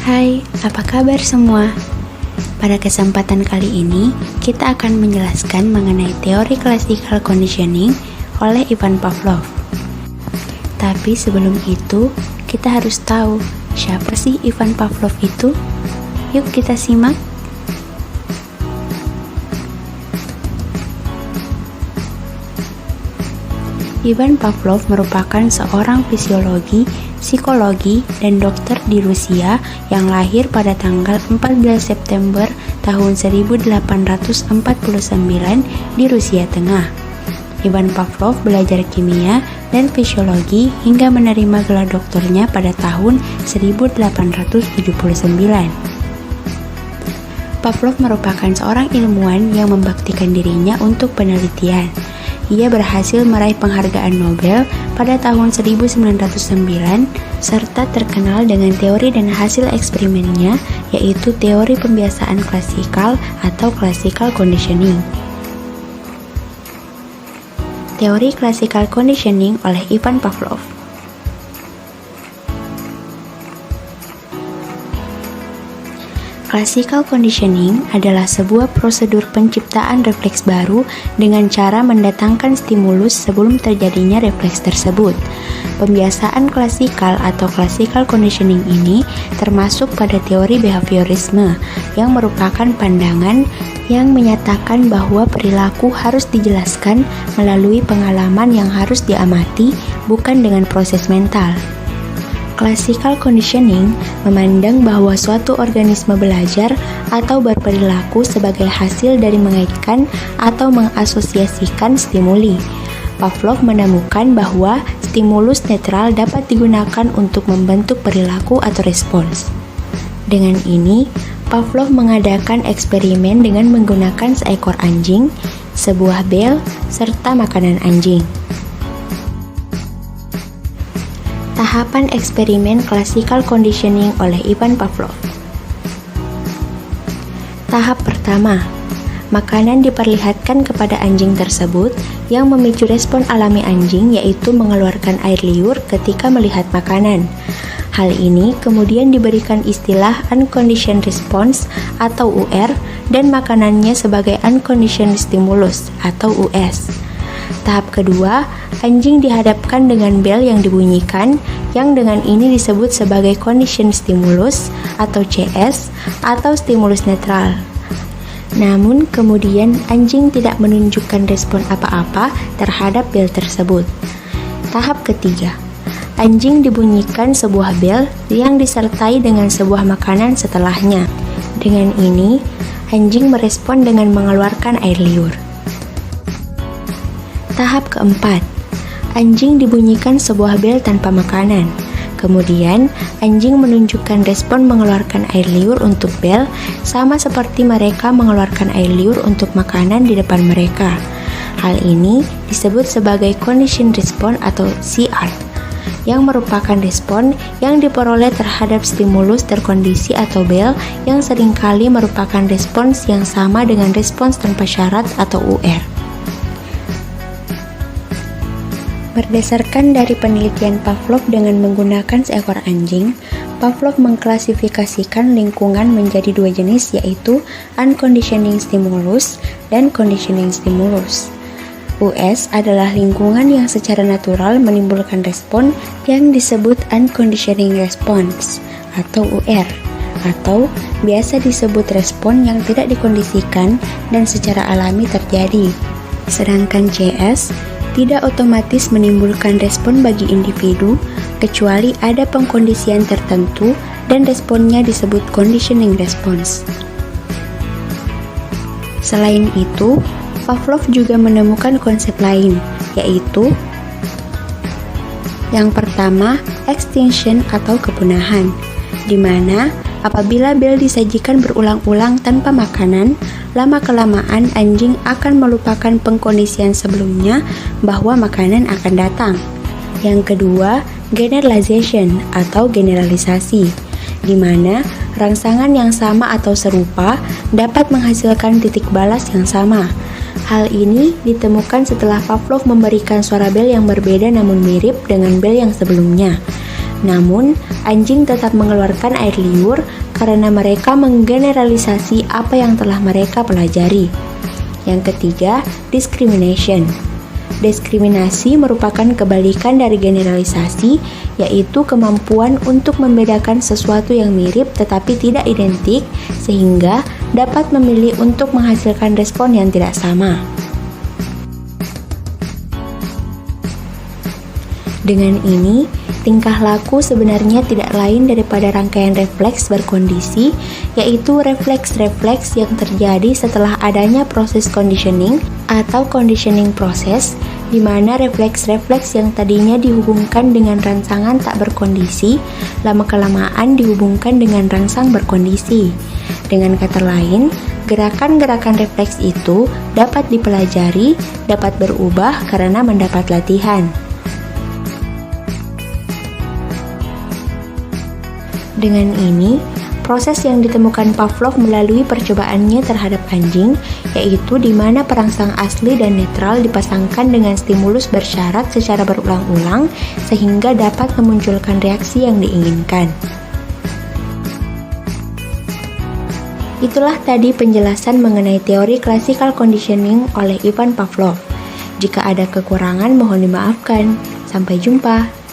Hai, apa kabar semua? Pada kesempatan kali ini, kita akan menjelaskan mengenai teori classical conditioning oleh Ivan Pavlov. Tapi sebelum itu, kita harus tahu siapa sih Ivan Pavlov itu? Yuk kita simak. Ivan Pavlov merupakan seorang fisiologi, psikologi, dan dokter di Rusia yang lahir pada tanggal 14 September tahun 1849 di Rusia Tengah. Ivan Pavlov belajar kimia dan fisiologi hingga menerima gelar doktornya pada tahun 1879. Pavlov merupakan seorang ilmuwan yang membaktikan dirinya untuk penelitian. Ia berhasil meraih penghargaan Nobel pada tahun 1909 serta terkenal dengan teori dan hasil eksperimennya, yaitu teori pembiasaan klasikal atau classical conditioning. Teori classical conditioning oleh Ivan Pavlov. Classical conditioning adalah sebuah prosedur penciptaan refleks baru dengan cara mendatangkan stimulus sebelum terjadinya refleks tersebut. Pembiasaan klasikal atau classical conditioning ini termasuk pada teori behaviorisme yang merupakan pandangan yang menyatakan bahwa perilaku harus dijelaskan melalui pengalaman yang harus diamati, bukan dengan proses mental. Classical conditioning memandang bahwa suatu organisme belajar atau berperilaku sebagai hasil dari mengaitkan atau mengasosiasikan stimuli. Pavlov menemukan bahwa stimulus netral dapat digunakan untuk membentuk perilaku atau respons. Dengan ini, Pavlov mengadakan eksperimen dengan menggunakan seekor anjing, sebuah bel, serta makanan anjing. Tahapan eksperimen classical conditioning oleh Ivan Pavlov. Tahap pertama, makanan diperlihatkan kepada anjing tersebut yang memicu respon alami anjing, yaitu mengeluarkan air liur ketika melihat makanan. Hal ini kemudian diberikan istilah unconditioned response atau UR dan makanannya sebagai unconditioned stimulus atau US. Tahap kedua, anjing dihadapkan dengan bel yang dibunyikan, yang dengan ini disebut sebagai conditioned stimulus atau CS atau stimulus netral. Namun kemudian anjing tidak menunjukkan respon apa-apa terhadap bel tersebut. Tahap ketiga, anjing dibunyikan sebuah bel yang disertai dengan sebuah makanan setelahnya. Dengan ini, anjing merespon dengan mengeluarkan air liur. Tahap keempat, anjing dibunyikan sebuah bel tanpa makanan. Kemudian, anjing menunjukkan respon mengeluarkan air liur untuk bel, sama seperti mereka mengeluarkan air liur untuk makanan di depan mereka. Hal ini disebut sebagai conditioned response atau CR, yang merupakan respon yang diperoleh terhadap stimulus terkondisi atau bel yang seringkali merupakan respons yang sama dengan respons tanpa syarat atau UR. Berdasarkan dari penelitian Pavlov dengan menggunakan seekor anjing, Pavlov mengklasifikasikan lingkungan menjadi dua jenis, yaitu unconditioning stimulus dan conditioning stimulus. US adalah lingkungan yang secara natural menimbulkan respon yang disebut unconditioning response atau UR, atau biasa disebut respon yang tidak dikondisikan dan secara alami terjadi. Sedangkan CS tidak otomatis menimbulkan respon bagi individu, kecuali ada pengkondisian tertentu dan responnya disebut conditioning response. Selain itu, Pavlov juga menemukan konsep lain, yaitu yang pertama, extinction atau kepunahan, di mana apabila bel disajikan berulang-ulang tanpa makanan, lama-kelamaan anjing akan melupakan pengkondisian sebelumnya bahwa makanan akan datang. Yang kedua, generalization atau generalisasi, di mana rangsangan yang sama atau serupa dapat menghasilkan titik balas yang sama. Hal ini ditemukan setelah Pavlov memberikan suara bel yang berbeda namun mirip dengan bel yang sebelumnya. Namun, anjing tetap mengeluarkan air liur karena mereka menggeneralisasi apa yang telah mereka pelajari. Yang ketiga, discrimination. Diskriminasi merupakan kebalikan dari generalisasi, yaitu kemampuan untuk membedakan sesuatu yang mirip tetapi tidak identik, sehingga dapat memilih untuk menghasilkan respon yang tidak sama. Dengan ini, tingkah laku sebenarnya tidak lain daripada rangkaian refleks berkondisi, yaitu refleks-refleks yang terjadi setelah adanya proses conditioning atau conditioning proses, di mana refleks-refleks yang tadinya dihubungkan dengan rangsangan tak berkondisi, lama-kelamaan dihubungkan dengan rangsang berkondisi. Dengan kata lain, gerakan-gerakan refleks itu dapat dipelajari, dapat berubah karena mendapat latihan. Dengan ini, proses yang ditemukan Pavlov melalui percobaannya terhadap anjing, yaitu di mana perangsang asli dan netral dipasangkan dengan stimulus bersyarat secara berulang-ulang sehingga dapat memunculkan reaksi yang diinginkan. Itulah tadi penjelasan mengenai teori classical conditioning oleh Ivan Pavlov. Jika ada kekurangan mohon dimaafkan. Sampai jumpa.